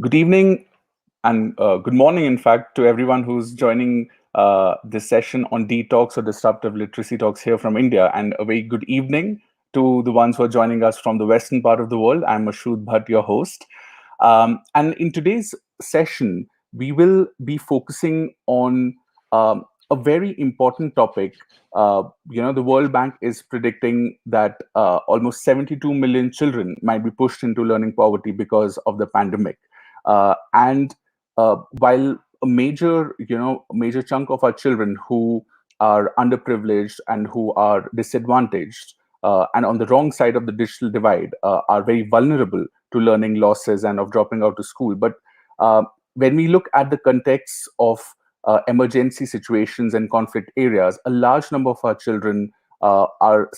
Good evening and good morning, in fact, to everyone who's joining this session on detox or disruptive literacy talks here from India. And a very good evening to the ones who are joining us from the western part of the world. I'm Mashood Bhatt, your host. And in today's session, we will be focusing on a very important topic. The World Bank is predicting that almost 72 million children might be pushed into learning poverty because of the pandemic. And while a major chunk of our children who are underprivileged and who are disadvantaged and on the wrong side of the digital divide are very vulnerable to learning losses and of dropping out of school. But uh, when we look at the context of emergency situations and conflict areas, a large number of our children are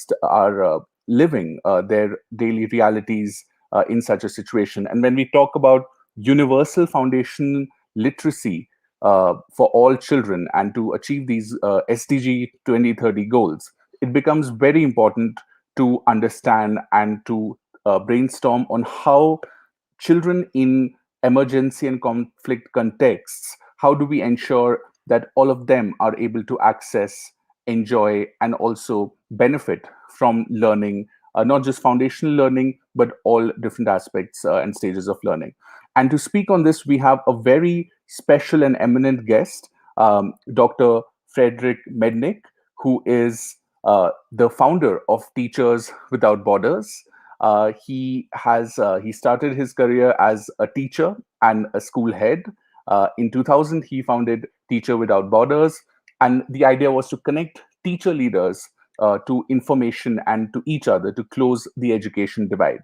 living their daily realities in such a situation. And when we talk about universal foundation literacy for all children and to achieve these SDG 2030 goals, it becomes very important to understand and to brainstorm on how children in emergency and conflict contexts, how do we ensure that all of them are able to access, enjoy, and also benefit from learning, not just foundational learning, but all different aspects and stages of learning. And to speak on this, we have a very special and eminent guest, Dr. Frederick Mednick, who is the founder of Teachers Without Borders. He started his career as a teacher and a school head. In 2000, he founded Teacher Without Borders, and the idea was to connect teacher leaders to information and to each other to close the education divide.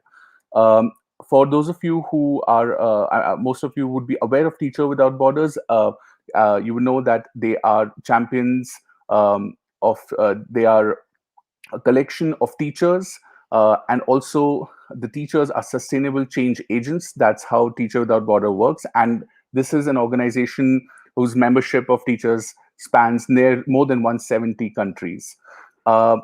Um, for those of you who are, most of you would be aware of Teacher Without Borders. You would know that they are champions they are a collection of teachers, and also the teachers are sustainable change agents. That's how Teacher Without Border works, and this is an organization whose membership of teachers spans near more than 170 countries. Uh,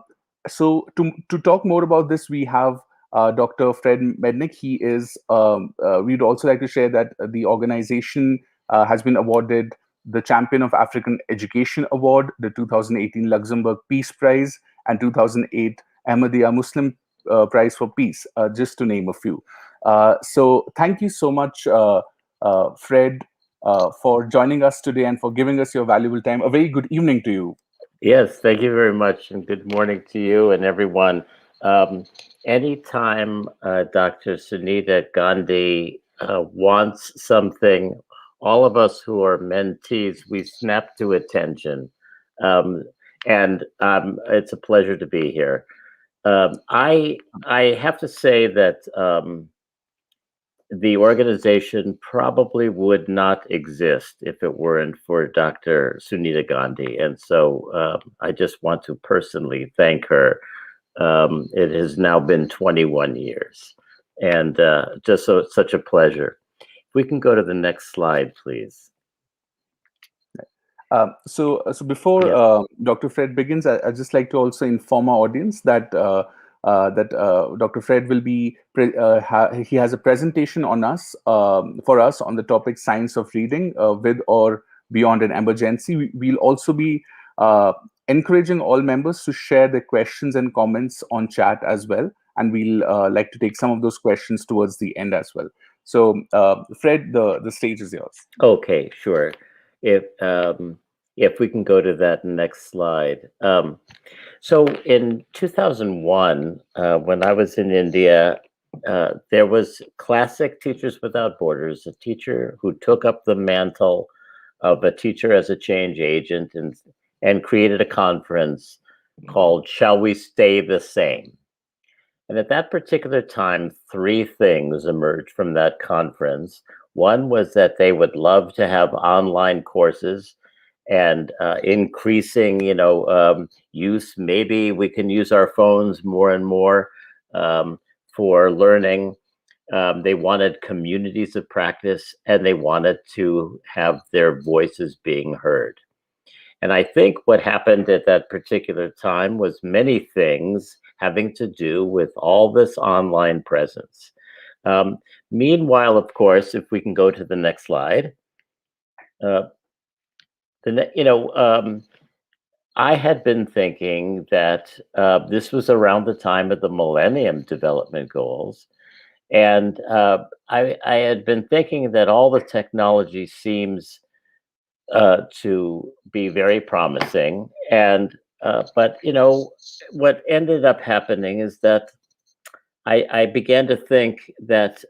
so to talk more about this, we have Dr. Fred Mednick. He is. We'd also like to share that the organization has been awarded the Champion of African Education Award, the 2018 Luxembourg Peace Prize, and 2008 Ahmadiyya Muslim Prize for Peace, just to name a few. So thank you so much, Fred, for joining us today and for giving us your valuable time. A very good evening to you. Yes, thank you very much, and good morning to you and everyone. Um, Anytime Dr. Sunita Gandhi wants something, all of us who are mentees, we snap to attention. Um, and it's a pleasure to be here. I have to say that the organization probably would not exist if it weren't for Dr. Sunita Gandhi. And so I just want to personally thank her. It has now been 21 years, and such a pleasure. If we can go to the next slide, please. So before Yes. Dr. Fred begins, I'd just like to also inform our audience that Dr. Fred will be he has a presentation on us for us on the topic science of reading with or beyond an emergency. We'll also be encouraging all members to share their questions and comments on chat as well, and we'll like to take some of those questions towards the end as well. So, Fred, the stage is yours. Okay, sure. If if we can go to that next slide. So in 2001, when I was in India, there was classic Teachers Without Borders, a teacher who took up the mantle of a teacher as a change agent and created a conference called Shall We Stay the Same? And at that particular time, three things emerged from that conference. One was that they would love to have online courses and increasing, use. Maybe we can use our phones more and more for learning. They wanted communities of practice, and they wanted to have their voices being heard. And I think what happened at that particular time was many things having to do with all this online presence. Meanwhile, of course, if we can go to the next slide, uh, I had been thinking that this was around the time of the Millennium Development Goals. And I had been thinking that all the technology seems to be very promising. But what ended up happening is that I began to think that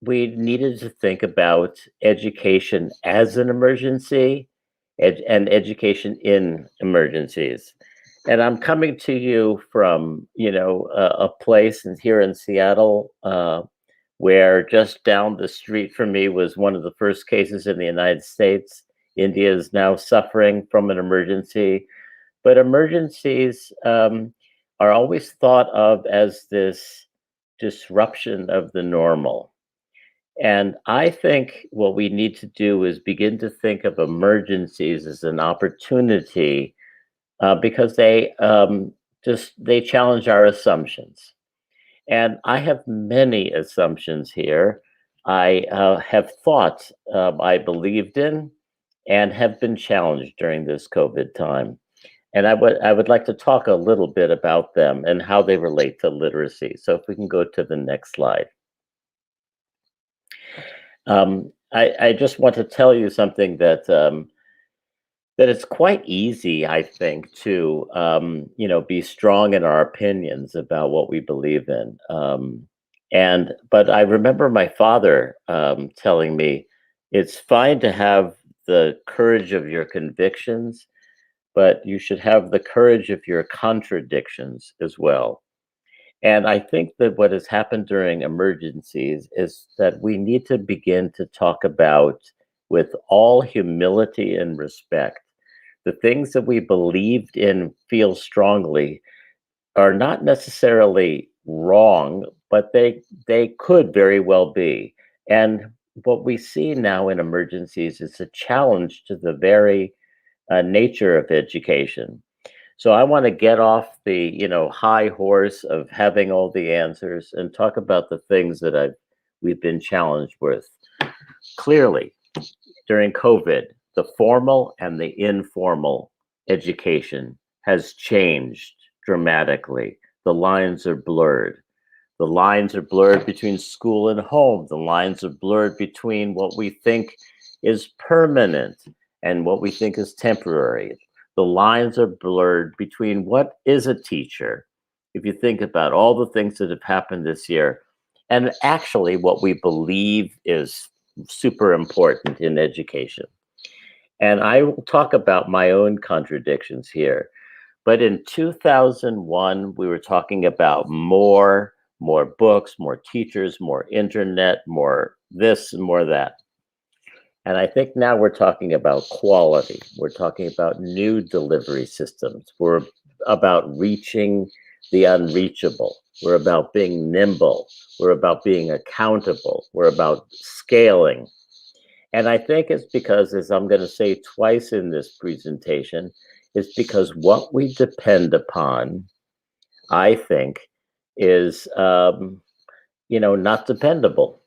we needed to think about education as an emergency and education in emergencies. And I'm coming to you from, a place here in Seattle where just down the street from me was one of the first cases in the United States. India is now suffering from an emergency, but emergencies are always thought of as this disruption of the normal. And I think what we need to do is begin to think of emergencies as an opportunity because they challenge our assumptions. And I have many assumptions here. I have thought I believed in and have been challenged during this COVID time. And I would like to talk a little bit about them and how they relate to literacy. So if we can go to the next slide. I just want to tell you something that it's quite easy, I think, to be strong in our opinions about what we believe in. But I remember my father telling me it's fine to have the courage of your convictions, but you should have the courage of your contradictions as well. And I think that what has happened during emergencies is that we need to begin to talk about, with all humility and respect, the things that we believed in, feel strongly, are not necessarily wrong, but they could very well be. And what we see now in emergencies is a challenge to the very nature of education. So I want to get off the, high horse of having all the answers and talk about the things that we've been challenged with. Clearly, during COVID, the formal and the informal education has changed dramatically. The lines are blurred. The lines are blurred between school and home. The lines are blurred between what we think is permanent and what we think is temporary. The lines are blurred between what is a teacher, if you think about all the things that have happened this year, and actually what we believe is super important in education. And I will talk about my own contradictions here. But in 2001, we were talking about more books, more teachers, more internet, more this, more that. And I think now we're talking about quality. We're talking about new delivery systems. We're about reaching the unreachable. We're about being nimble. We're about being accountable. We're about scaling. And I think it's because, as I'm going to say twice in this presentation, it's because what we depend upon, I think, is not dependable.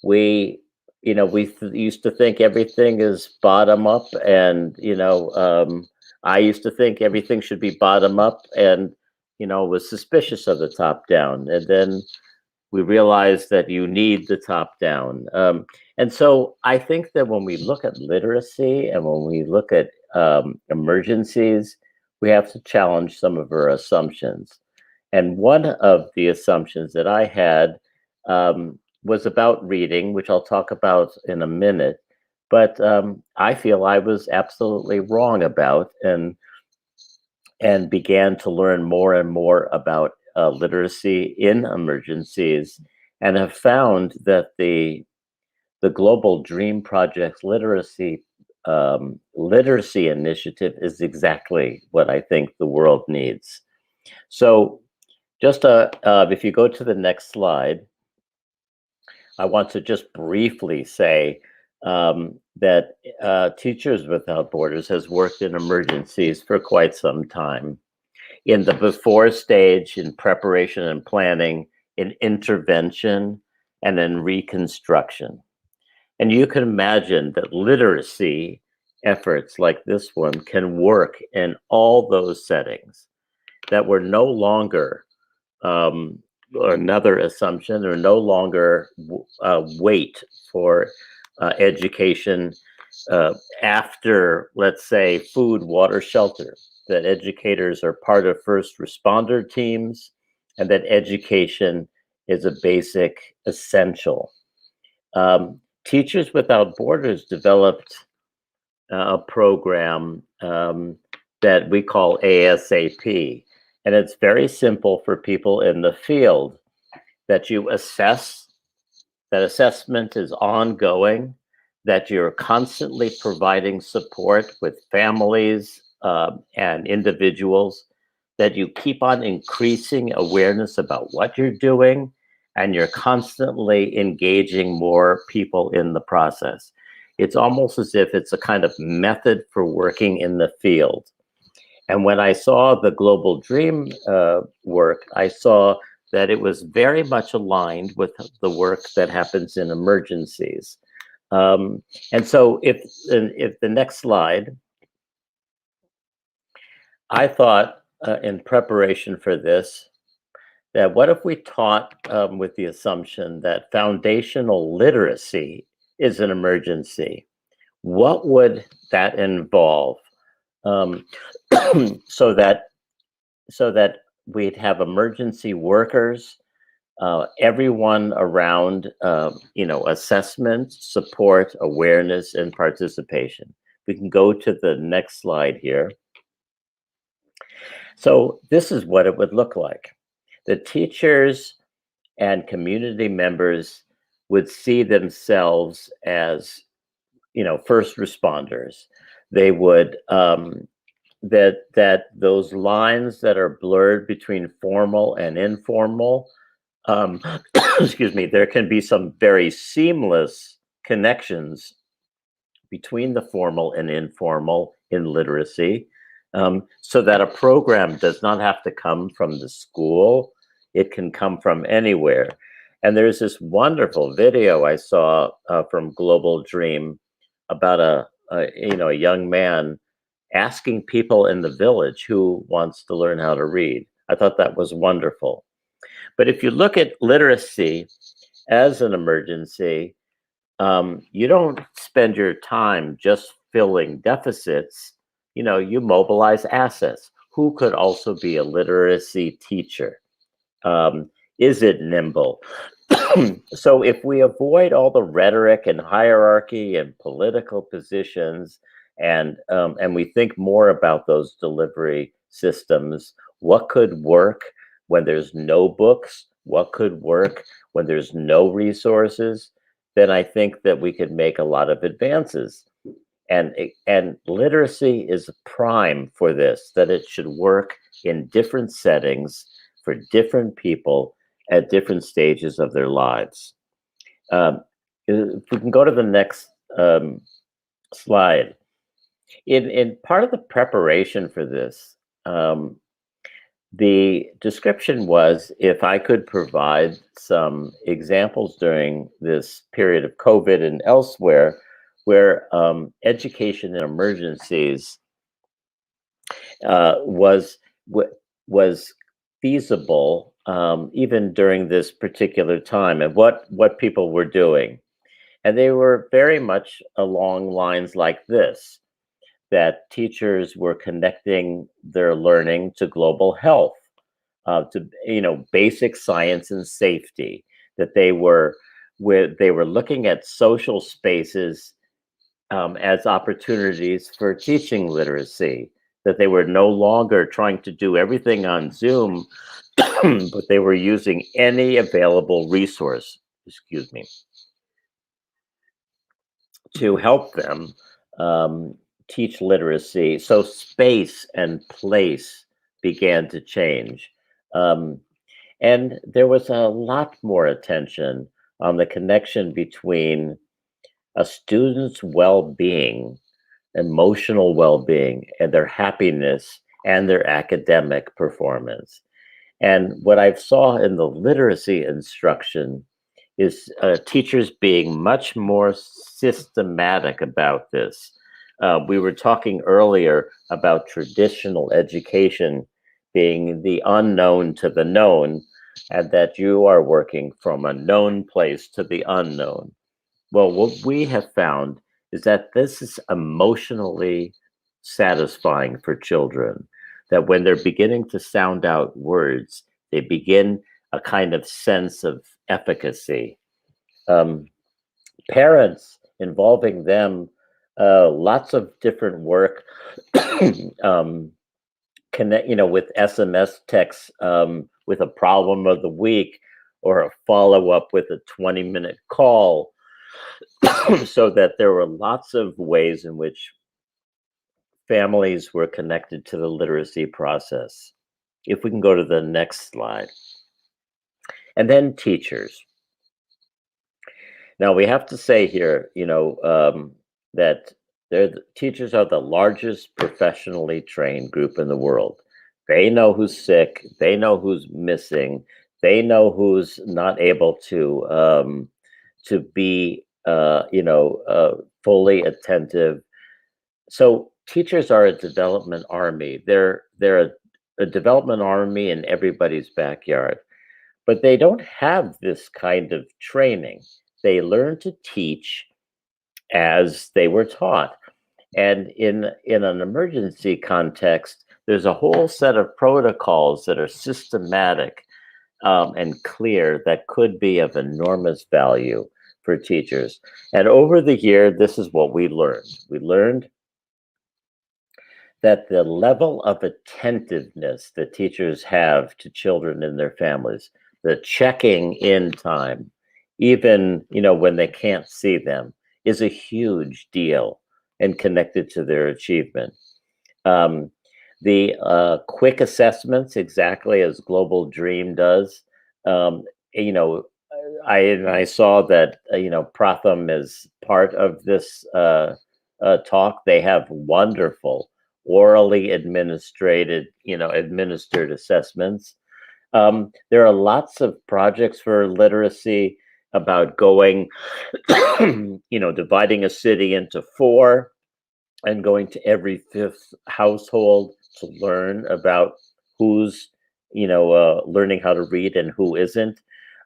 We used to think everything is bottom up, and I used to think everything should be bottom up, and was suspicious of the top down, and then we realized that you need the top down. And so I think that when we look at literacy and when we look at emergencies, we have to challenge some of our assumptions. And one of the assumptions that I had was about reading, which I'll talk about in a minute. But I feel I was absolutely wrong about, and began to learn more and more about literacy in emergencies, and have found that the Global Dream Project's literacy initiative is exactly what I think the world needs. So just if you go to the next slide, I want to just briefly say that Teachers Without Borders has worked in emergencies for quite some time. In the before stage, in preparation and planning, in intervention, and in reconstruction. And you can imagine that literacy efforts like this one can work in all those settings, that we're no longer, another assumption, or no longer wait for education after, let's say, food, water, shelter, that educators are part of first responder teams, and that education is a basic essential. Teachers Without Borders developed a program that we call ASAP. And it's very simple for people in the field, that you assess, that assessment is ongoing, that you're constantly providing support with families and individuals, that you keep on increasing awareness about what you're doing, and you're constantly engaging more people in the process. It's almost as if it's a kind of method for working in the field. And when I saw the Global Dream work, I saw that it was very much aligned with the work that happens in emergencies. And so if the next slide, I thought in preparation for this, that what if we taught with the assumption that foundational literacy is an emergency? What would that involve? so that we'd have emergency workers, everyone around, assessment, support, awareness, and participation. We can go to the next slide here. So this is what it would look like. The teachers and community members would see themselves as, first responders. They would, that those lines that are blurred between formal and informal, excuse me, there can be some very seamless connections between the formal and informal in literacy, so that a program does not have to come from the school. It can come from anywhere. And there's this wonderful video I saw from Global Dream about a young man asking people in the village who wants to learn how to read. I thought that was wonderful. But if you look at literacy as an emergency, you don't spend your time just filling deficits. You mobilize assets. Who could also be a literacy teacher? Is it nimble? So if we avoid all the rhetoric and hierarchy and political positions, and we think more about those delivery systems, what could work when there's no books? What could work when there's no resources? Then I think that we could make a lot of advances. And literacy is prime for this, that it should work in different settings for different people at different stages of their lives. If we can go to the next slide. In part of the preparation for this, the description was if I could provide some examples during this period of COVID and elsewhere where education in emergencies was feasible even during this particular time, and what people were doing. And they were very much along lines like this, that teachers were connecting their learning to global health, to basic science and safety, that they were looking at social spaces as opportunities for teaching literacy, that they were no longer trying to do everything on Zoom, but they were using any available resource, to help them teach literacy. So space and place began to change. And there was a lot more attention on the connection between a student's well-being, emotional well-being, and their happiness and their academic performance. And what I saw in the literacy instruction is teachers being much more systematic about this. We were talking earlier about traditional education being the unknown to the known, and that you are working from a known place to the unknown. Well, what we have found is that this is emotionally satisfying for children, that when they're beginning to sound out words, they begin a kind of sense of efficacy. Um, Parents involving them, lots of different work, um, connect, with SMS texts, with a problem of the week, or a follow up with a 20-minute call, so that there were lots of ways in which families were connected to the literacy process. If we can go to the next slide. And then teachers. Now we have to say here, that teachers are the largest professionally trained group in the world. They know who's sick. They know who's missing. They know who's not able to be, fully attentive. So teachers are a development army. They're a development army in everybody's backyard, but they don't have this kind of training. They learn to teach as they were taught. And in an emergency context, there's a whole set of protocols that are systematic, and clear, that could be of enormous value for teachers. And over the year, this is what we learned. We learned that the level of attentiveness that teachers have to children and their families, the checking in time, even when they can't see them, is a huge deal and connected to their achievement. Um, the quick assessments, exactly as Global Dream does. Um, you know, I saw that Pratham is part of this talk. They have wonderful orally administered assessments. There are lots of projects for literacy about going, dividing a city into four and going to every fifth household to learn about who's, learning how to read and who isn't.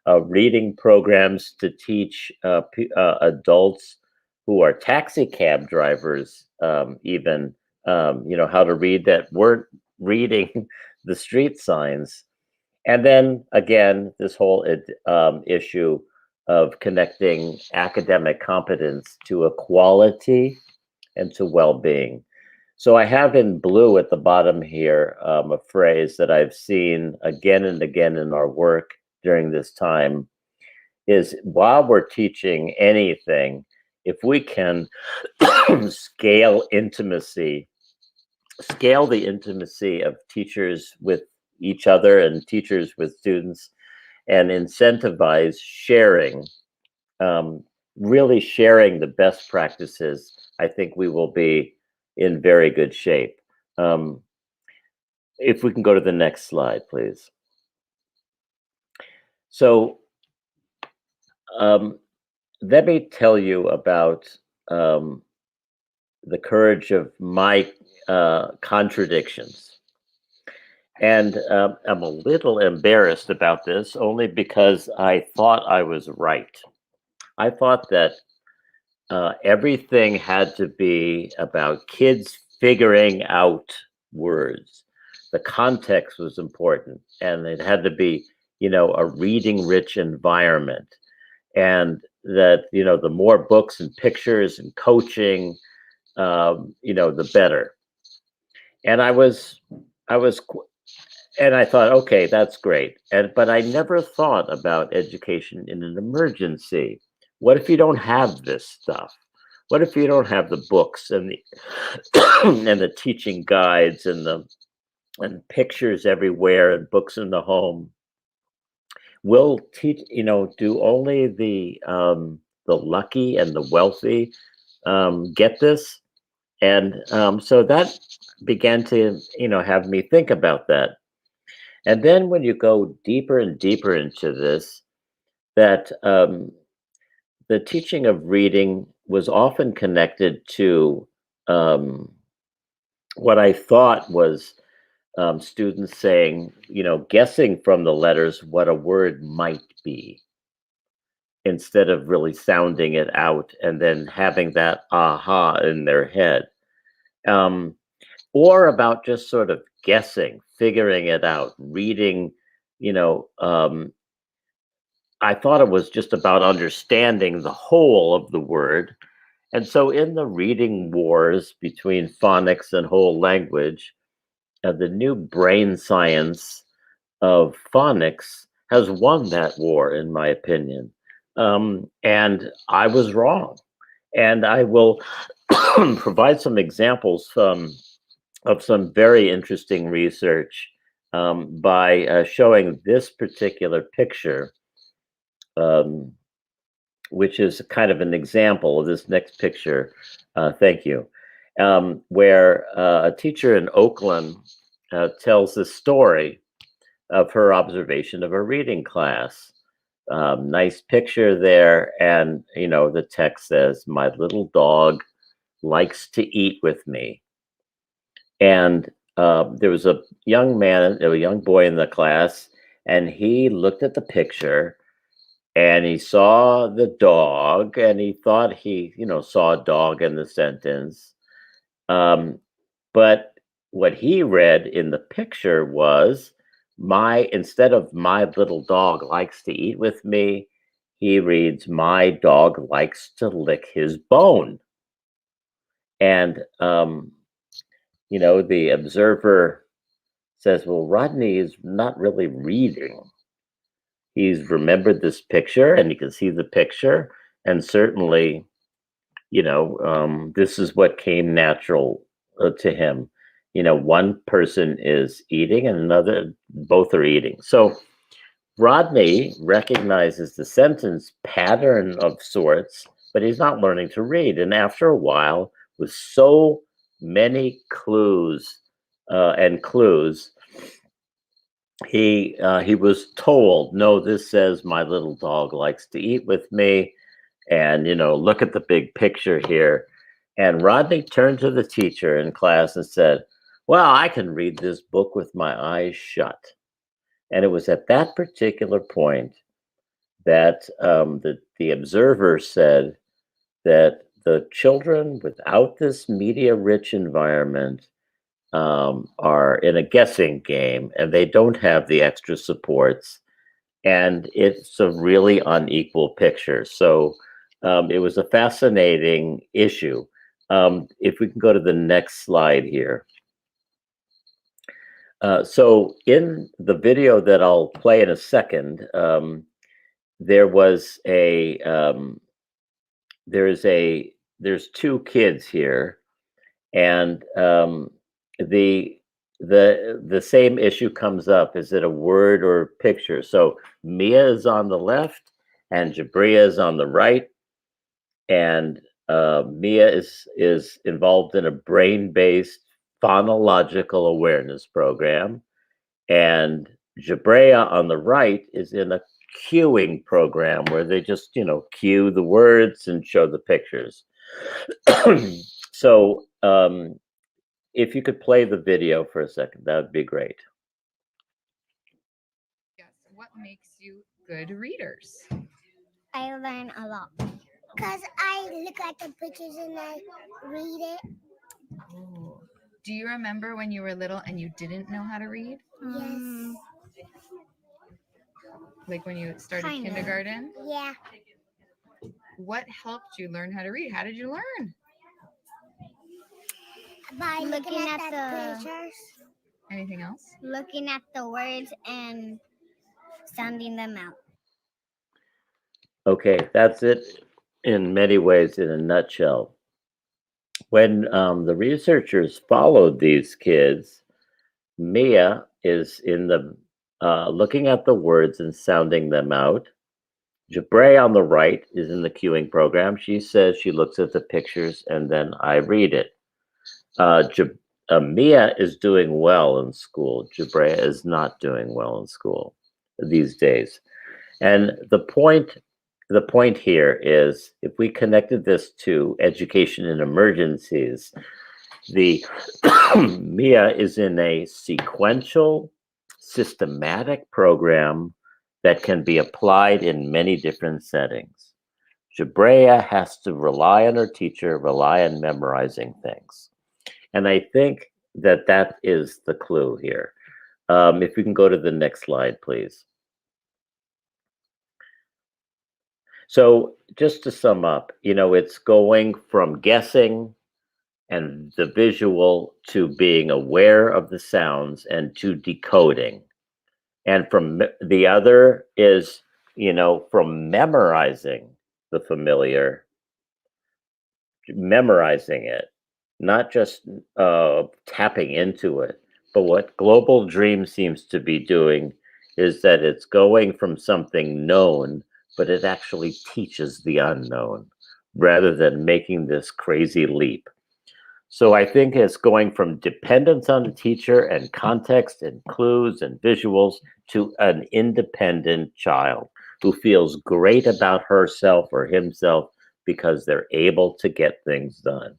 Reading programs to teach adults who are taxi cab drivers, even, how to read, that weren't reading the street signs. And then again, this whole issue of connecting academic competence to equality and to well-being. So I have in blue at the bottom here, a phrase that I've seen again and again in our work during this time, is while we're teaching anything, if we can scale the intimacy of teachers with each other and teachers with students, and incentivize sharing, really sharing the best practices, I think we will be in very good shape. If we can go to the next slide, please. So let me tell you about the courage of my contradictions. And I'm a little embarrassed about this, only because I thought I was right. I thought that everything had to be about kids figuring out words. The context was important, and it had to be, a reading rich environment. And that, the more books and pictures and coaching, the better. And and I thought, okay, that's great. But I never thought about education in an emergency. What if you don't have this stuff? What if you don't have the books and the and the teaching guides and pictures everywhere and books in the home? Will teach, do only the lucky and the wealthy get this? And so that began to, have me think about that. And then when you go deeper and deeper into this, that the teaching of reading was often connected to um, what I thought was students saying, guessing from the letters what a word might be instead of really sounding it out and then having that aha in their head. Um, or about just sort of guessing, figuring it out, reading, you know, um, I thought it was just about understanding the whole of the word. And so in the reading wars between phonics and whole language, the new brain science of phonics has won that war, in my opinion. And I was wrong. And I will provide some examples of some very interesting research by showing this particular picture, um, which is kind of an example of this next picture. Thank you. Where a teacher in Oakland tells the story of her observation of a reading class. Nice picture there. And, the text says, "My little dog likes to eat with me." And there was a young boy in the class, and he looked at the picture and he saw the dog and he thought he, saw a dog in the sentence. Um, but what he read in the picture was instead of "my little dog likes to eat with me," he reads "my dog likes to lick his bone." And, the observer says, "Well, Rodney is not really reading. He's remembered this picture and he can see the picture. And certainly, this is what came natural to him. One person is eating and both are eating." So Rodney recognizes the sentence pattern of sorts, but he's not learning to read. And after a while, with so many clues and clues, he was told, "No, this says my little dog likes to eat with me, and look at the big picture here." And Rodney turned to the teacher in class and said, "Well, I can read this book with my eyes shut." And it was at that particular point that the observer said that the children without this media-rich environment are in a guessing game and they don't have the extra supports. And it's a really unequal picture. So it was a fascinating issue. If we can go to the next slide here. So in the video that I'll play in a second, there was there's two kids here, and the the same issue comes up. Is it a word or a picture? So Mia is on the left and Jabrea is on the right, and Mia is involved in a brain-based phonological awareness program, and Jabrea on the right is in a cueing program where they just cue the words and show the pictures. So if you could play the video for a second, that would be great. Yes. What makes you good readers? I learn a lot. Because I look at the pictures and I read it. Oh. Do you remember when you were little and you didn't know how to read? Yes. Like when you started Kinda. kindergarten? Yeah. What helped you learn how to read? How did you learn? By looking at the pictures. Anything else? Looking at the words and sounding them out. Okay, that's it in many ways in a nutshell. When the researchers followed these kids, Mia is in the looking at the words and sounding them out. Jabray on the right is in the cueing program. She says she looks at the pictures and then I read it. Mia is doing well in school. Jabrea is not doing well in school these days. And the point here is, if we connected this to education in emergencies, the Mia is in a sequential, systematic program that can be applied in many different settings. Jabrea has to rely on her teacher, rely on memorizing things. And I think that that is the clue here. If we can go to the next slide, please. So just to sum up, it's going from guessing and the visual to being aware of the sounds and to decoding. And from the other is, from memorizing the familiar, memorizing it, not just tapping into it. But what Global Dream seems to be doing is that it's going from something known, but it actually teaches the unknown rather than making this crazy leap. So I think it's going from dependence on the teacher and context and clues and visuals to an independent child who feels great about herself or himself because they're able to get things done.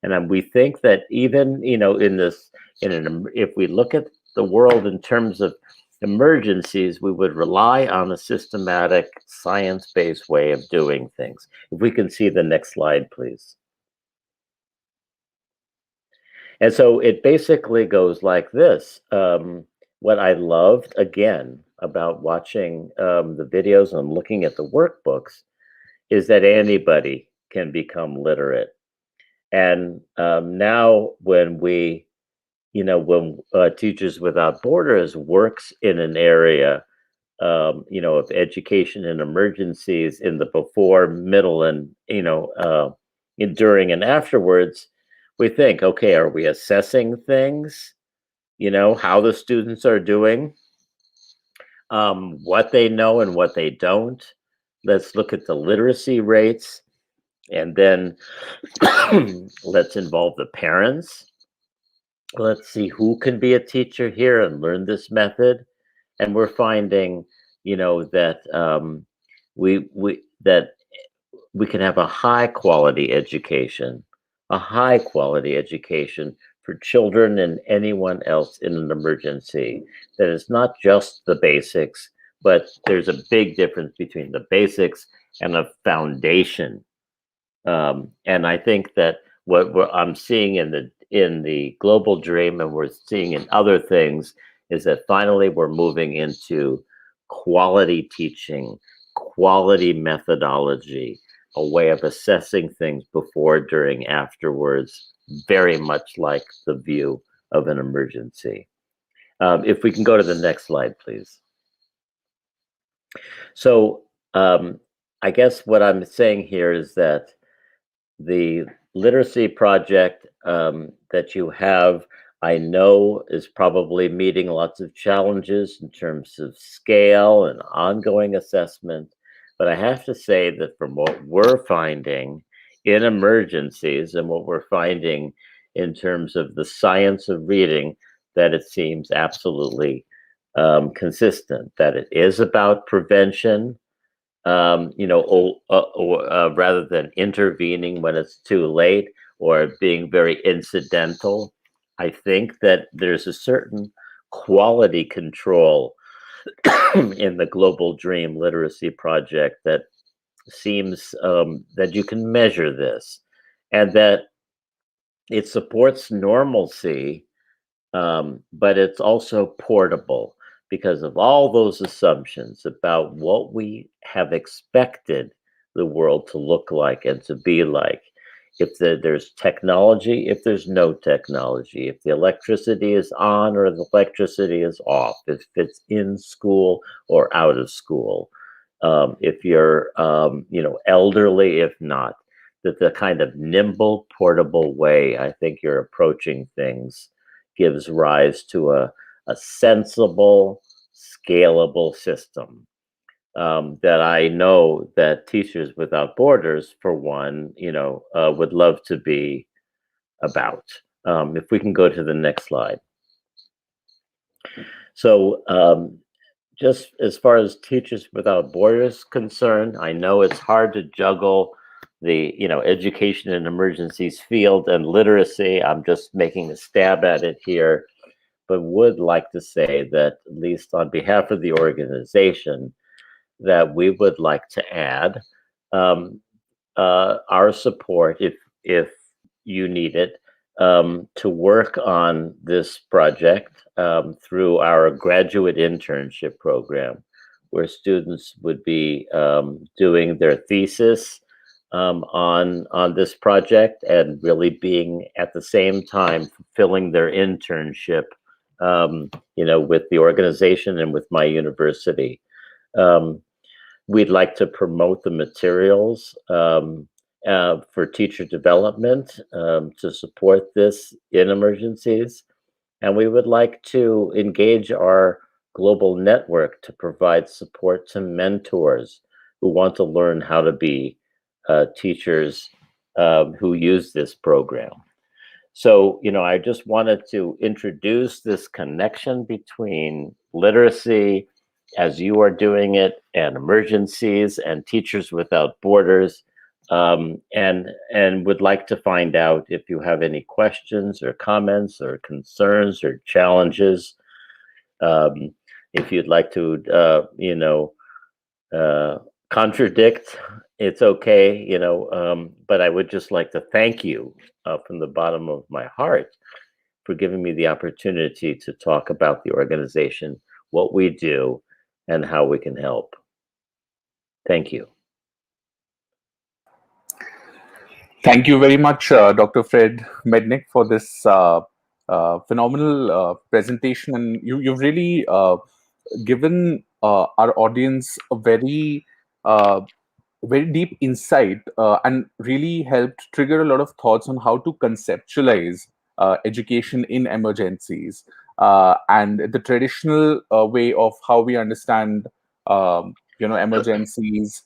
And we think that even, if we look at the world in terms of emergencies, we would rely on a systematic, science-based way of doing things. If we can see the next slide, please. And so it basically goes like this. What I loved, again, about watching the videos and looking at the workbooks is that anybody can become literate. And now when Teachers Without Borders works in an area, of education and emergencies in the before, middle, and, during and afterwards, we think, okay, are we assessing things? How the students are doing, what they know and what they don't. Let's look at the literacy rates. And then let's involve the parents. Let's see who can be a teacher here and learn this method. And we're finding, that we can have a high quality education for children and anyone else in an emergency. That is not just the basics, but there's a big difference between the basics and a foundation. And I think that what I'm seeing in the Global Dream, and we're seeing in other things, is that finally we're moving into quality teaching, quality methodology, a way of assessing things before, during, afterwards, very much like the view of an emergency. If we can go to the next slide, please. So I guess what I'm saying here is that the literacy project that you have, I know, is probably meeting lots of challenges in terms of scale and ongoing assessment. But I have to say that from what we're finding in emergencies and what we're finding in terms of the science of reading, that it seems absolutely consistent, that it is about prevention, rather than intervening when it's too late or being very incidental. I think that there's a certain quality control in the Global Dream Literacy Project that seems that you can measure this, and that it supports normalcy, but it's also portable because of all those assumptions about what we have expected the world to look like and to be like. If there's technology, if there's no technology, if the electricity is on or the electricity is off, if it's in school or out of school, if you're, elderly, if not, that the kind of nimble, portable way I think you're approaching things gives rise to a sensible, scalable system that I know that Teachers Without Borders, for one, would love to be about. If we can go to the next slide. So just as far as Teachers Without Borders concerned, I know it's hard to juggle the education in emergencies field and literacy. I'm just making a stab at it here, but would like to say that, at least on behalf of the organization, that we would like to add our support, if you need it, to work on this project through our graduate internship program, where students would be doing their thesis on this project and really being at the same time fulfilling their internship, with the organization and with my university. We'd like to promote the materials for teacher development to support this in emergencies. And we would like to engage our global network to provide support to mentors who want to learn how to be teachers who use this program. So, I just wanted to introduce this connection between literacy, as you are doing it, and emergencies and Teachers Without Borders, and would like to find out if you have any questions or comments or concerns or challenges. If you'd like to, contradict, it's okay, but I would just like to thank you from the bottom of my heart for giving me the opportunity to talk about the organization, what we do, and how we can help. Thank you. Thank you very much, Dr. Fred Mednick, for this phenomenal presentation. And you've really given our audience a very deep insight and really helped trigger a lot of thoughts on how to conceptualize education in emergencies and the traditional way of how we understand emergencies.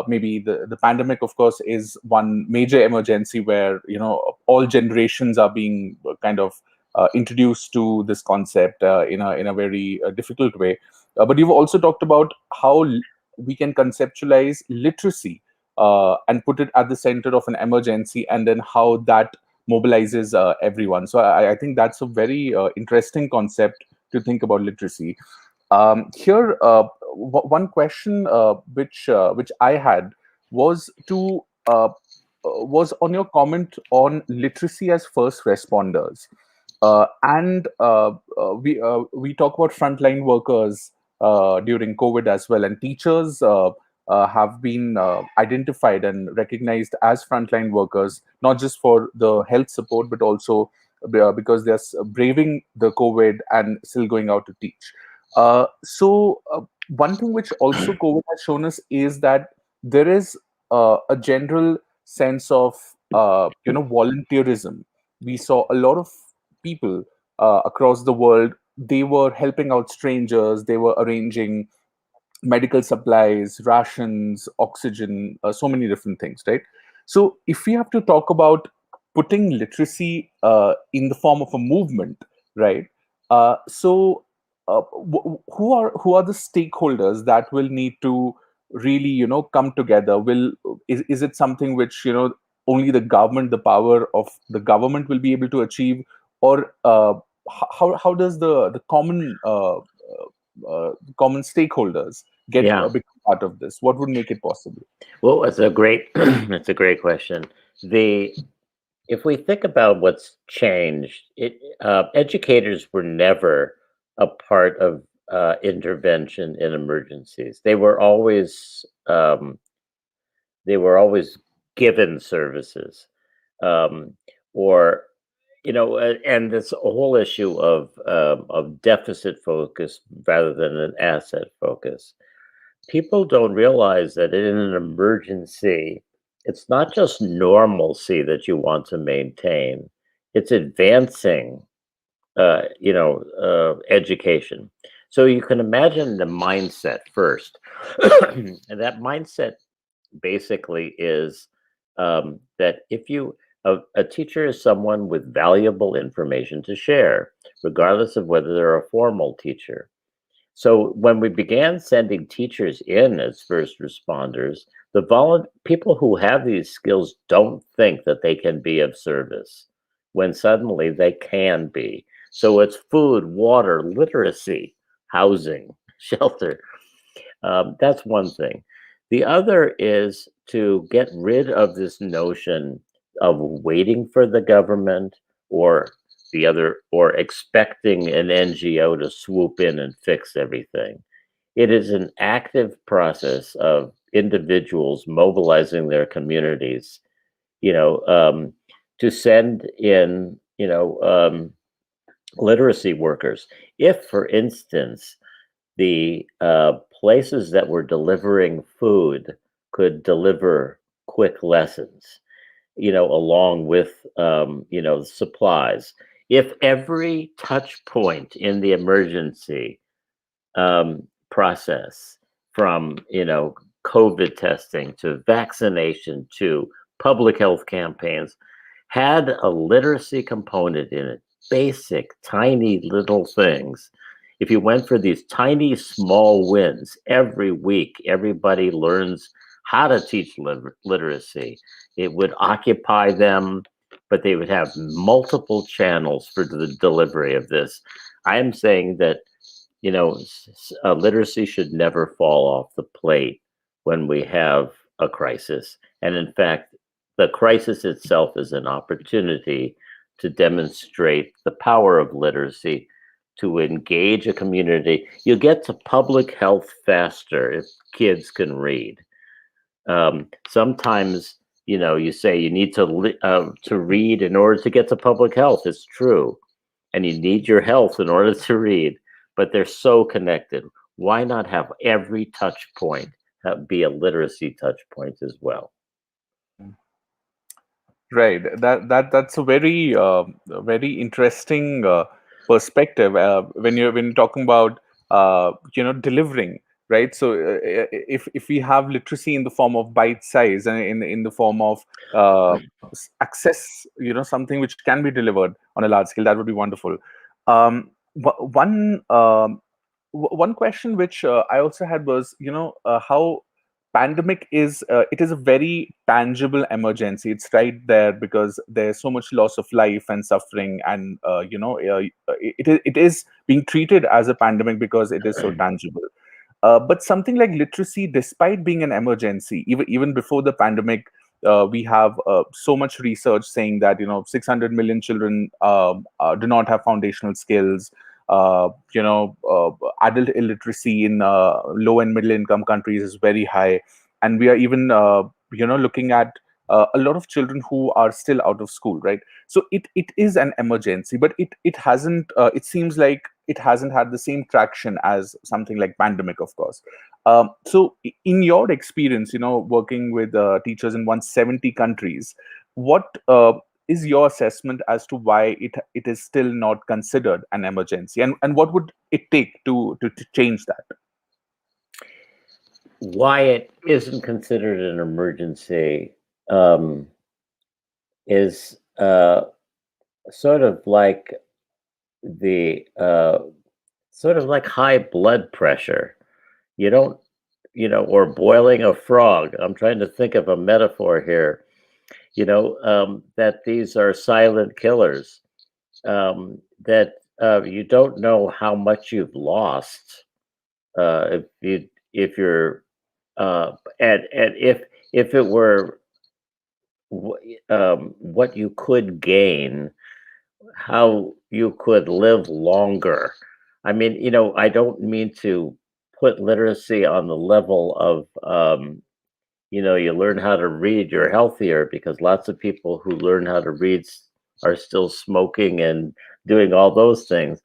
Maybe the pandemic, of course, is one major emergency where all generations are being kind of introduced to this concept in a very difficult way. But you've also talked about how we can conceptualize literacy and put it at the center of an emergency, and then how that mobilizes everyone. So I think that's a very interesting concept to think about literacy. Here, one question which I had was was on your comment on literacy as first responders, and we talk about frontline workers during COVID as well, and teachers have been identified and recognized as frontline workers, not just for the health support, but also because they're braving the COVID and still going out to teach. So one thing which also COVID has shown us is that there is a general sense of volunteerism. We saw a lot of people across the world. They were helping out strangers. They were arranging medical supplies, rations, oxygen, so many different things, right? So if we have to talk about putting literacy in the form of a movement, right? Who are the stakeholders that will need to really come together? Is it something which only the government, the power of the government, will be able to achieve, or how does the common stakeholders get a big part of this? What would make it possible? Well, it's a great it's a great question. If we think about what's changed, educators were never a part of intervention in emergencies. They were always given services, or and this whole issue of deficit focus rather than an asset focus. People don't realize that in an emergency, it's not just normalcy that you want to maintain; it's advancing, education. So you can imagine the mindset first, and that mindset basically is that if you A teacher is someone with valuable information to share, regardless of whether they're a formal teacher. So when we began sending teachers in as first responders, people who have these skills don't think that they can be of service when suddenly they can be. So it's food, water, literacy, housing, shelter. That's one thing. The other is to get rid of this notion of waiting for the government or or expecting an NGO to swoop in and fix everything. It is an active process of individuals mobilizing their communities, you know, to send in, literacy workers. If, for instance, the places that were delivering food could deliver quick lessons, along with, supplies. If every touch point in the emergency process, from, COVID testing to vaccination to public health campaigns, had a literacy component in it, basic, tiny little things. If you went for these tiny, small wins every week, everybody learns how to teach literacy. It would occupy them, but they would have multiple channels for the delivery of this. I am saying that, literacy should never fall off the plate when we have a crisis. And in fact, the crisis itself is an opportunity to demonstrate the power of literacy, to engage a community. You get to public health faster if kids can read. Sometimes, you say you need to read in order to get to public health. It's true, and you need your health in order to read. But they're so connected. Why not have every touch point be a literacy touch point as well? Right. That's a very interesting perspective when you're talking about delivering, right? So if we have literacy in the form of bite size and in the form of access, something which can be delivered on a large scale, that would be wonderful. One question which I also had was, how pandemic is it is a very tangible emergency. It's right there because there's so much loss of life and suffering, and it is being treated as a pandemic because it is so tangible. But something like literacy, despite being an emergency, even before the pandemic, we have so much research saying that 600 million children do not have foundational skills. Adult illiteracy in low and middle income countries is very high, and we are even looking at a lot of children who are still out of school, right? So it is an emergency, but it hasn't it seems like it hasn't had the same traction as something like pandemic, of course. So in your experience, working with teachers in 170 countries, what is your assessment as to why it is still not considered an emergency, and what would it take to change that? Why it isn't considered an emergency is sort of like the sort of like high blood pressure. You don't, or boiling a frog. I'm trying to think of a metaphor here. That these are silent killers. That you don't know how much you've lost if you're and if it were what you could gain, how you could live longer. I mean, I don't mean to put literacy on the level of you learn how to read, you're healthier, because lots of people who learn how to read are still smoking and doing all those things.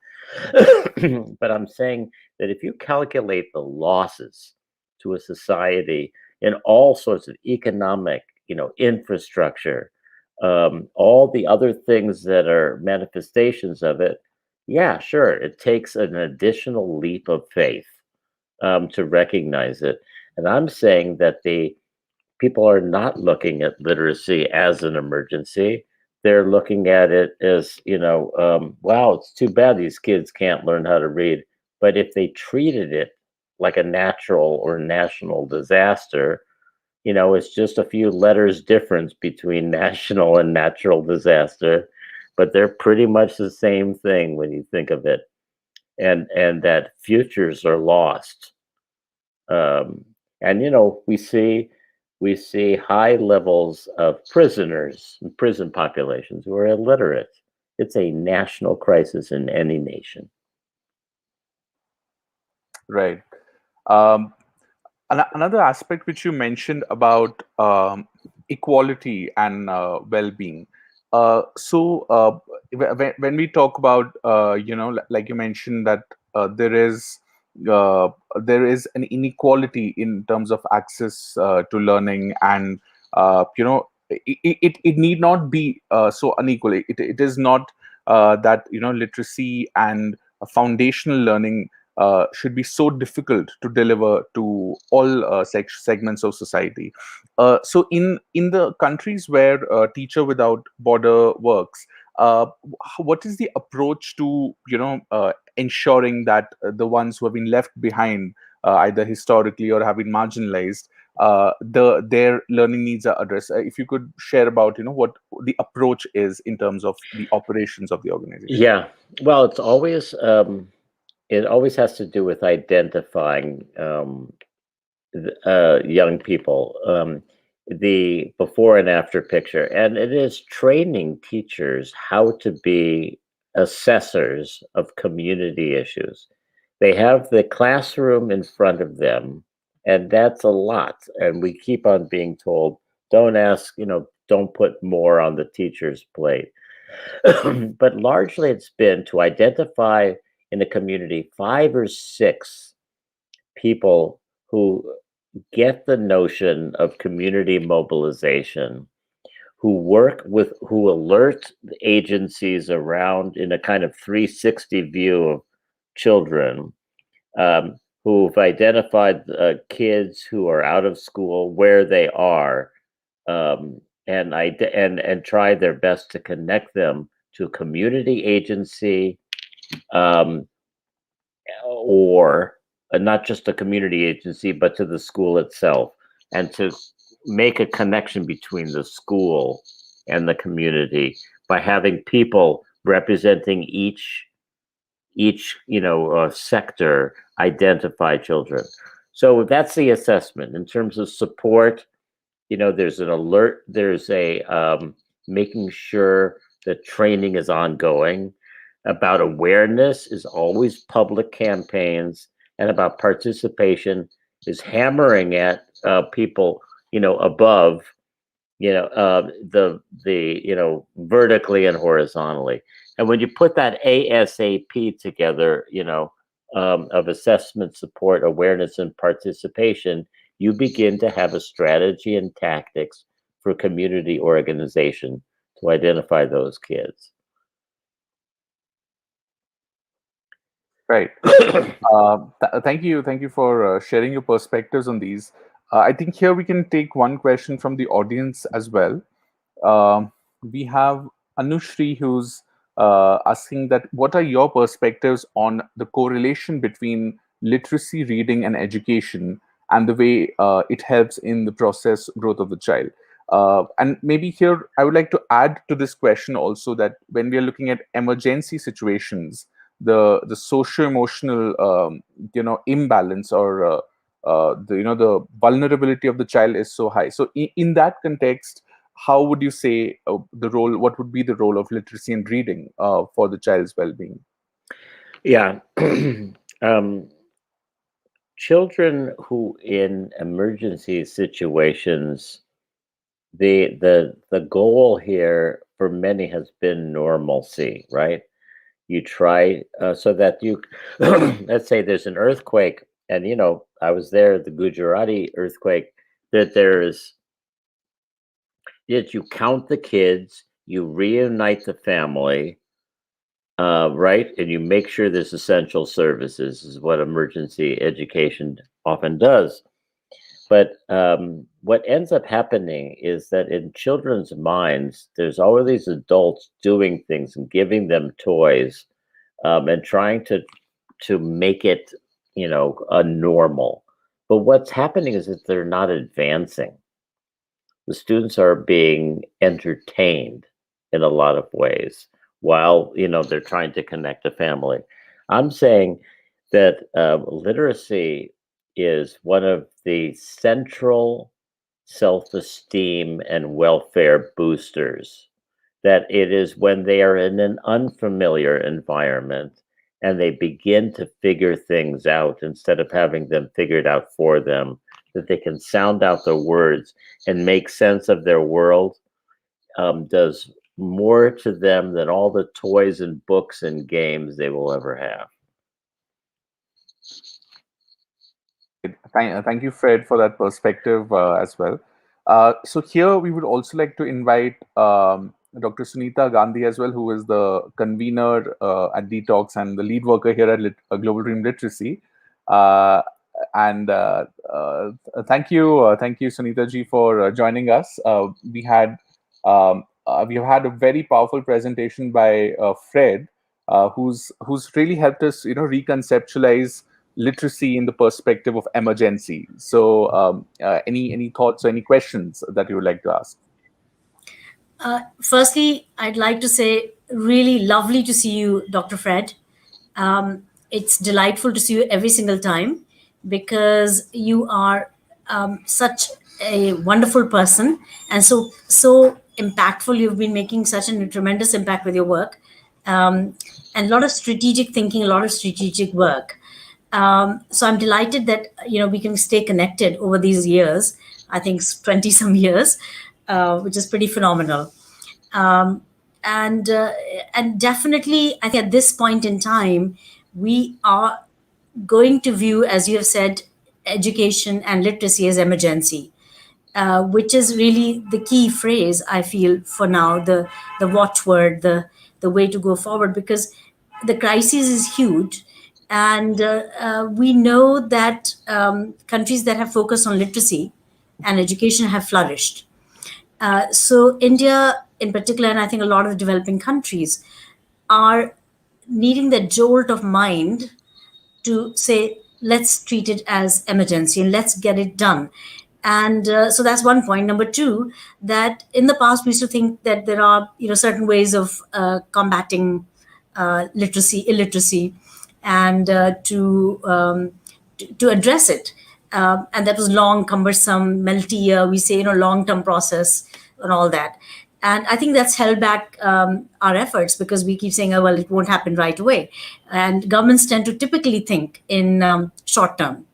But I'm saying that if you calculate the losses to a society in all sorts of economic, infrastructure, all the other things that are manifestations of it, yeah, sure, it takes an additional leap of faith to recognize it. And I'm saying that the people are not looking at literacy as an emergency. they're looking at it as, wow, it's too bad these kids can't learn how to read. But if they treated it like a natural or national disaster, it's just a few letters difference between national and natural disaster, but they're pretty much the same thing when you think of it. And that futures are lost. And we see high levels of prisoners and prison populations who are illiterate. It's a national crisis in any nation. Right. Another aspect which you mentioned about equality and well-being. When we talk about, like you mentioned that there is an inequality in terms of access to learning, and it need not be so unequal. It is not that literacy and foundational learning should be so difficult to deliver to all segments of society. So in the countries where Teacher Without Border works, what is the approach to ensuring that the ones who have been left behind, either historically or have been marginalized, their learning needs are addressed? If you could share about what the approach is in terms of the operations of the organization. Yeah, well, it always has to do with identifying young people, the before and after picture, and it is training teachers how to be assessors of community issues. They have the classroom in front of them, and that's a lot. And we keep on being told, don't put more on the teacher's plate. But largely it's been to identify in the community 5 or 6 people who get the notion of community mobilization, who alert the agencies around in a kind of 360 view of children, who've identified kids who are out of school, where they are, and try their best to connect them to a community agency, or not just a community agency, but to the school itself, and to make a connection between the school and the community by having people representing each sector identify children. So that's the assessment. In terms of support, there's an alert, there's a making sure that training is ongoing. About awareness is always public campaigns, and about participation is hammering at people above the vertically and horizontally. And when you put that ASAP together, of assessment, support, awareness, and participation, you begin to have a strategy and tactics for community organization to identify those kids. Right. Thank you for sharing your perspectives on these. I think here we can take one question from the audience as well. We have Anushri, who's asking that what are your perspectives on the correlation between literacy, reading, and education, and the way it helps in the process growth of the child. And maybe here I would like to add to this question also that when we are looking at emergency situations, the socio-emotional imbalance, or the vulnerability of the child is so high. So in that context, how would you say what would be the role of literacy and reading for the child's well-being? Yeah. Children who in emergency situations, the goal here for many has been normalcy, right? You try so that you let's say there's an earthquake, and I was there, the Gujarati earthquake, that you count the kids, you reunite the family, right, and you make sure there's essential services, is what emergency education often does. But what ends up happening is that in children's minds, there's all of these adults doing things and giving them toys, and trying to make it, a normal. But what's happening is that they're not advancing. The students are being entertained in a lot of ways while they're trying to connect a family. I'm saying that literacy is one of the central self-esteem and welfare boosters. That it is when they are in an unfamiliar environment and they begin to figure things out instead of having them figured out for them, that they can sound out the words and make sense of their world, does more to them than all the toys and books and games they will ever have. Thank you, Fred, for that perspective as well. So here we would also like to invite Dr. Sunita Gandhi as well, who is the convener at Detox and the lead worker here at Global Dream Literacy. And thank you, Sunita ji, for joining us. We've had a very powerful presentation by Fred, who's really helped us, reconceptualize literacy in the perspective of emergency. So, any thoughts or any questions that you would like to ask? Firstly, I'd like to say, really lovely to see you, Dr. Fred. It's delightful to see you every single time because you are such a wonderful person and so impactful. You've been making such a tremendous impact with your work, and a lot of strategic thinking, a lot of strategic work. So I'm delighted that we can stay connected over these years. I think 20 some years, which is pretty phenomenal. And definitely, I think at this point in time, we are going to view, as you have said, education and literacy as emergency, which is really the key phrase, I feel, for now, the watchword, the way to go forward, because the crisis is huge. And we know that countries that have focused on literacy and education have flourished. So India in particular, and I think a lot of the developing countries, are needing the jolt of mind to say, let's treat it as emergency and let's get it done. And so that's one point. Number two, that in the past we used to think that there are certain ways of combating illiteracy, and to address it. And that was long, cumbersome, multi-year, we say, long-term process and all that. And I think that's held back our efforts because we keep saying, oh, well, it won't happen right away. And governments tend to typically think in short term.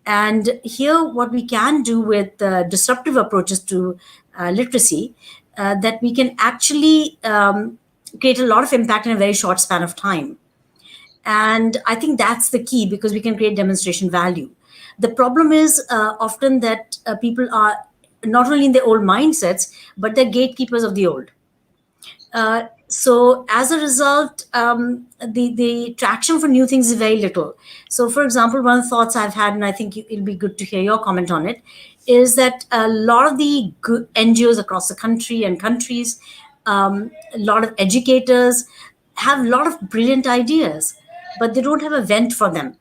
And here, what we can do with disruptive approaches to literacy, that we can actually create a lot of impact in a very short span of time. And I think that's the key, because we can create demonstration value. The problem is often that people are not only in their old mindsets, but they're gatekeepers of the old. So as a result, the traction for new things is very little. So for example, one of the thoughts I've had, and I think it'll be good to hear your comment on it, is that a lot of the NGOs across the country and countries, a lot of educators have a lot of brilliant ideas, but they don't have a vent for them,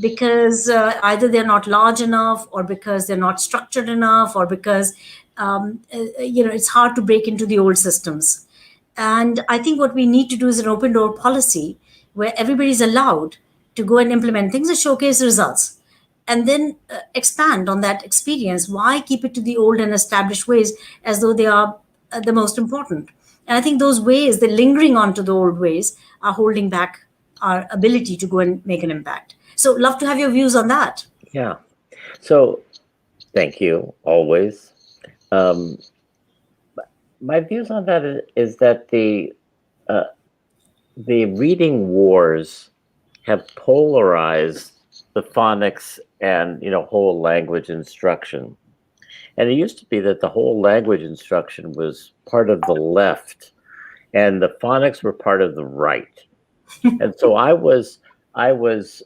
because either they're not large enough, or because they're not structured enough, or because it's hard to break into the old systems. And I think what we need to do is an open door policy where everybody's allowed to go and implement things and showcase results, and then expand on that experience. Why keep it to the old and established ways as though they are the most important? And I think those ways, the lingering on to the old ways, are holding back our ability to go and make an impact. So love to have your views on that. Yeah. So thank you, always. My views on that is that the reading wars have polarized the phonics and whole language instruction. And it used to be that the whole language instruction was part of the left, and the phonics were part of the right. And so I was I was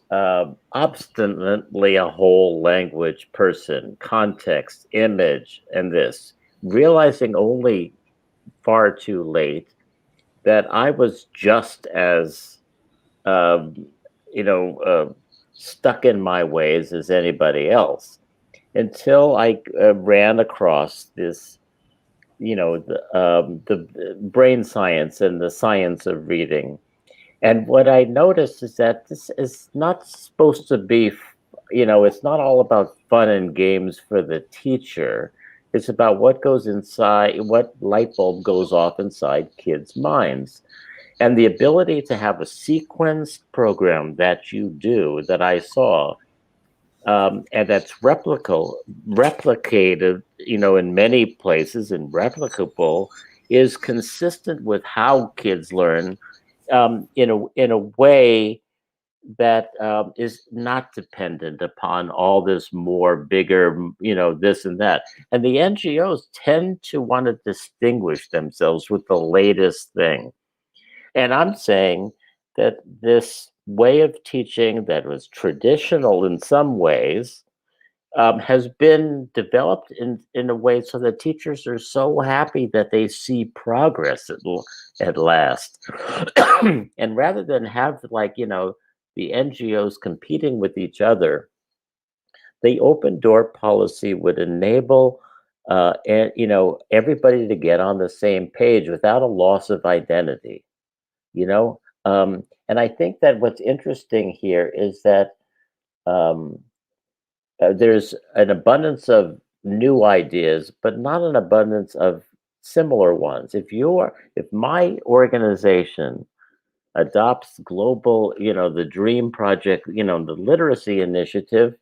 obstinately a whole language person, context, image, and this, realizing only far too late that I was just as, um, you know, stuck in my ways as anybody else until I ran across this, the brain science and the science of reading. And what I noticed is that this is not supposed to be, it's not all about fun and games for the teacher. It's about what goes inside, what light bulb goes off inside kids' minds. And the ability to have a sequenced program that you do, that I saw, and that's replicated, in many places and replicable, is consistent with how kids learn, in a way that is not dependent upon all this more bigger, this and that. And the NGOs tend to want to distinguish themselves with the latest thing. And I'm saying that this way of teaching that was traditional in some ways has been developed in a way so that teachers are so happy that they see progress at last. And rather than have, like, the NGOs competing with each other, the open door policy would enable everybody to get on the same page without a loss of identity. And I think that what's interesting here is that um, there's an abundance of new ideas, but not an abundance of similar ones. If my organization adopts global, the Dream Project, the literacy initiative,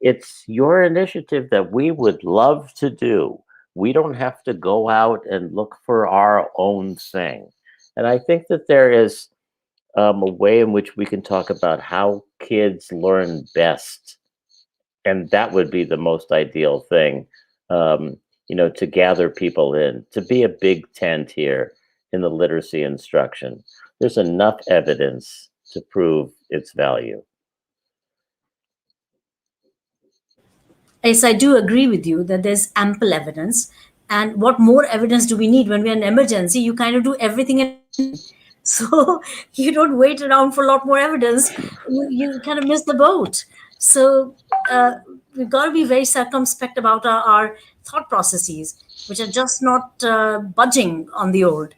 it's your initiative that we would love to do. We don't have to go out and look for our own thing. And I think that there is a way in which we can talk about how kids learn best, and that would be the most ideal thing, to gather people in, to be a big tent here in the literacy instruction. There's enough evidence to prove its value. Yes, I do agree with you that there's ample evidence. And what more evidence do we need when we're in an emergency? You kind of do everything in so you don't wait around for a lot more evidence. You kind of miss the boat. So we've got to be very circumspect about our thought processes, which are just not budging on the old.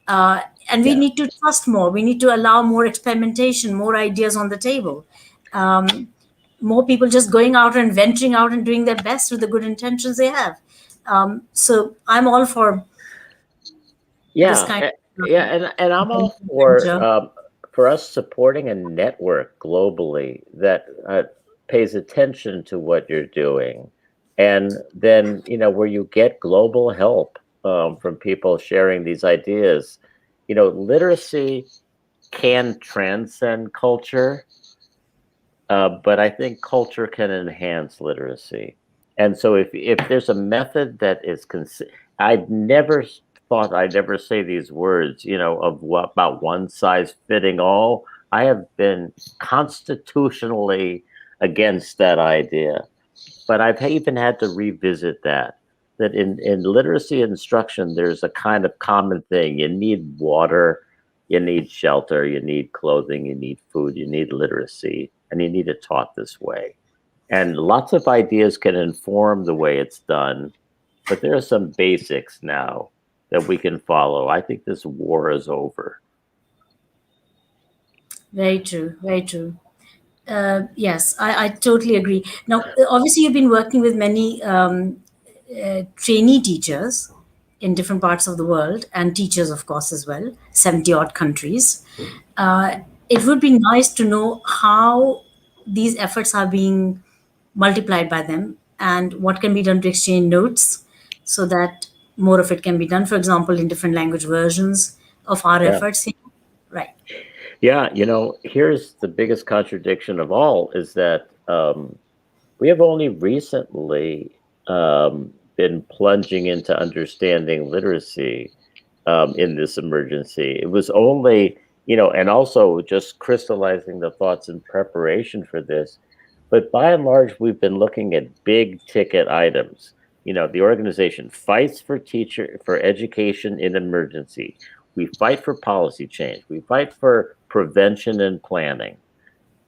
And we Yeah. need to trust more. We need to allow more experimentation, more ideas on the table. More people just going out and venturing out and doing their best with the good intentions they have. So I'm all for this Yeah, kind yeah, of and I'm all venture. for us supporting a network globally that pays attention to what you're doing, and then where you get global help from people sharing these ideas. Literacy can transcend culture, but I think culture can enhance literacy. And so if there's a method that is I've never thought I'd ever say these words, of what about one size fitting all. I have been constitutionally against that idea, but I've even had to revisit that in literacy instruction, there's a kind of common thing. You need water, you need shelter, you need clothing, you need food, you need literacy, and you need it taught this way. And lots of ideas can inform the way it's done, but there are some basics now that we can follow. I think this war is over. Very true. Very true. Yes, I totally agree. Now, obviously, you've been working with many trainee teachers in different parts of the world and teachers, of course, as well, 70 odd countries. It would be nice to know how these efforts are being multiplied by them and what can be done to exchange notes so that more of it can be done, for example, in different language versions of our Yeah. efforts. Right. Yeah, here's the biggest contradiction of all is that we have only recently been plunging into understanding literacy in this emergency. It was only, and also just crystallizing the thoughts in preparation for this. But by and large, we've been looking at big ticket items. The organization fights for education in emergency. We fight for policy change. We fight for prevention and planning,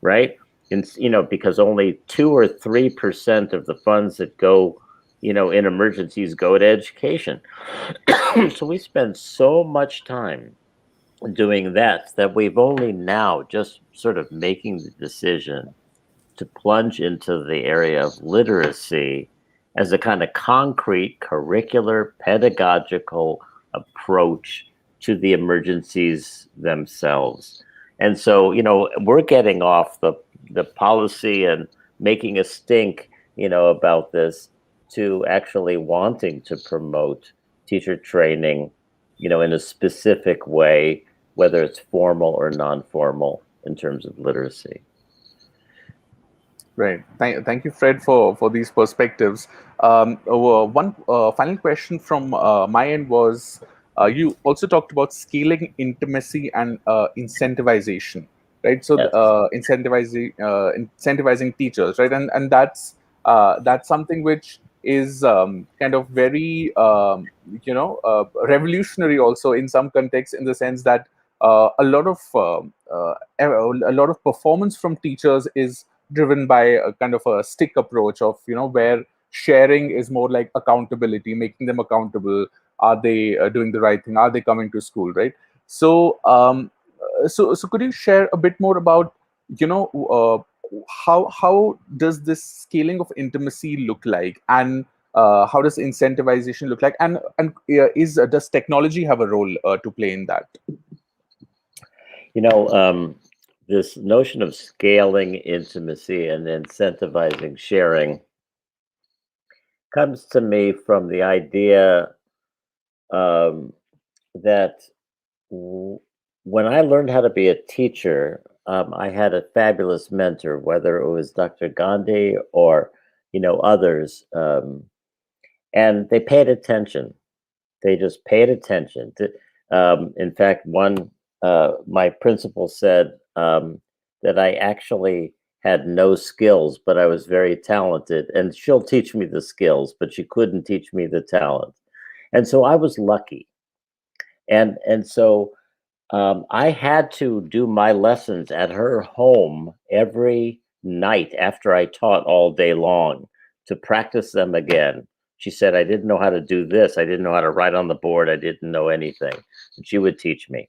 right? And because only 2 or 3% of the funds that go, in emergencies go to education. So we spend so much time doing that we've only now just sort of making the decision to plunge into the area of literacy as a kind of concrete curricular pedagogical approach to the emergencies themselves. And so, we're getting off the policy and making a stink, about this, to actually wanting to promote teacher training, in a specific way, whether it's formal or non-formal in terms of literacy. Right. Thank you, Fred, for these perspectives. One final question from my end was, you also talked about scaling intimacy and incentivization, right? So Yes. incentivizing teachers, right? And that's something which is kind of very revolutionary also in some contexts, in the sense that a lot of performance from teachers is driven by a kind of a stick approach of, where sharing is more like accountability, making them accountable. Are they doing the right thing? Are they coming to school, right? So could you share a bit more about, how does this scaling of intimacy look like, and how does incentivization look like, and does technology have a role to play in that? This notion of scaling intimacy and incentivizing sharing comes to me from the idea that when I learned how to be a teacher, I had a fabulous mentor, whether it was Dr. Gandhi or others, and they paid attention. They just paid attention. In fact, my principal said that I actually had no skills, but I was very talented, and she'll teach me the skills, but she couldn't teach me the talent. And so I was lucky. And so I had to do my lessons at her home every night after I taught all day long to practice them again. She said, I didn't know how to do this. I didn't know how to write on the board. I didn't know anything. And she would teach me.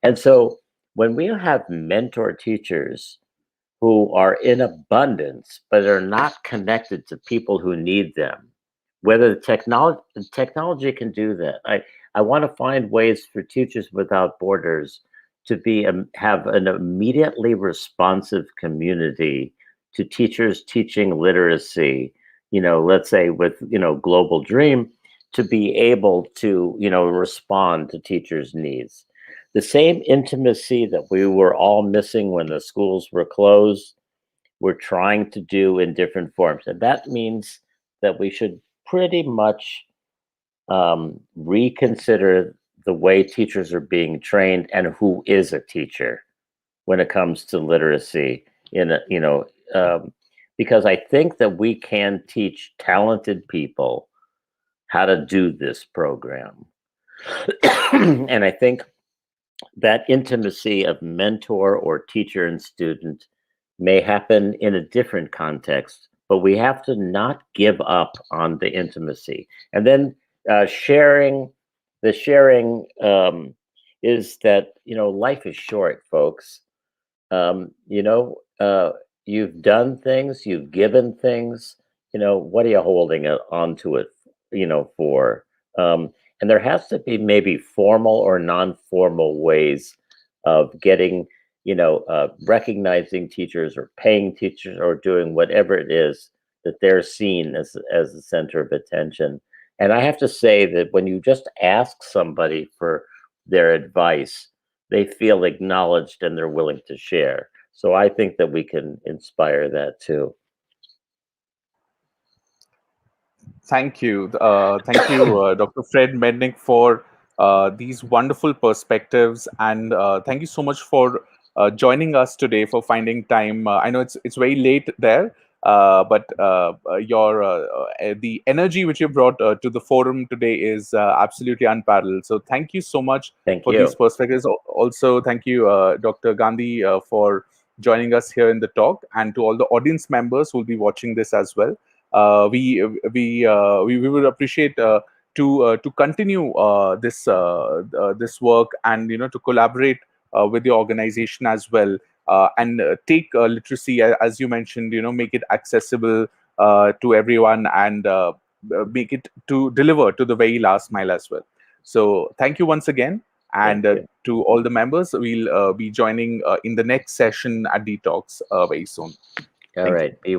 And so when we have mentor teachers who are in abundance, but are not connected to people who need them, whether the technology can do that. I want to find ways for Teachers Without Borders to have an immediately responsive community to teachers teaching literacy, let's say with, Global Dream, to be able to, respond to teachers' needs. The same intimacy that we were all missing when the schools were closed, we're trying to do in different forms. And that means that we should pretty much reconsider the way teachers are being trained and who is a teacher when it comes to literacy. Because I think that we can teach talented people how to do this program. And I think that intimacy of mentor or teacher and student may happen in a different context, but we have to not give up on the intimacy. And then the sharing is that, life is short, folks. You've done things, you've given things, what are you holding on to it, for? And there has to be maybe formal or non-formal ways of getting, recognizing teachers or paying teachers or doing whatever it is that they're seen as the center of attention. And I have to say that when you just ask somebody for their advice, they feel acknowledged and they're willing to share. So I think that we can inspire that too. Thank you, Dr. Fred Mednick, for these wonderful perspectives. And thank you so much for joining us today, for finding time. I know it's very late there, but the energy which you brought to the forum today is absolutely unparalleled. So thank you so much Thank for you. these perspectives. Also, thank you, Dr. Gandhi, for joining us here in the talk, and to all the audience members who will be watching this as well. We would appreciate to continue this work, and to collaborate with the organization as well, and take literacy, as you mentioned, make it accessible to everyone, and make it to deliver to the very last mile as well. So thank you once again. And Thank you. to all the members, we'll be joining in the next session at Detox very soon. All Thank you. right. Be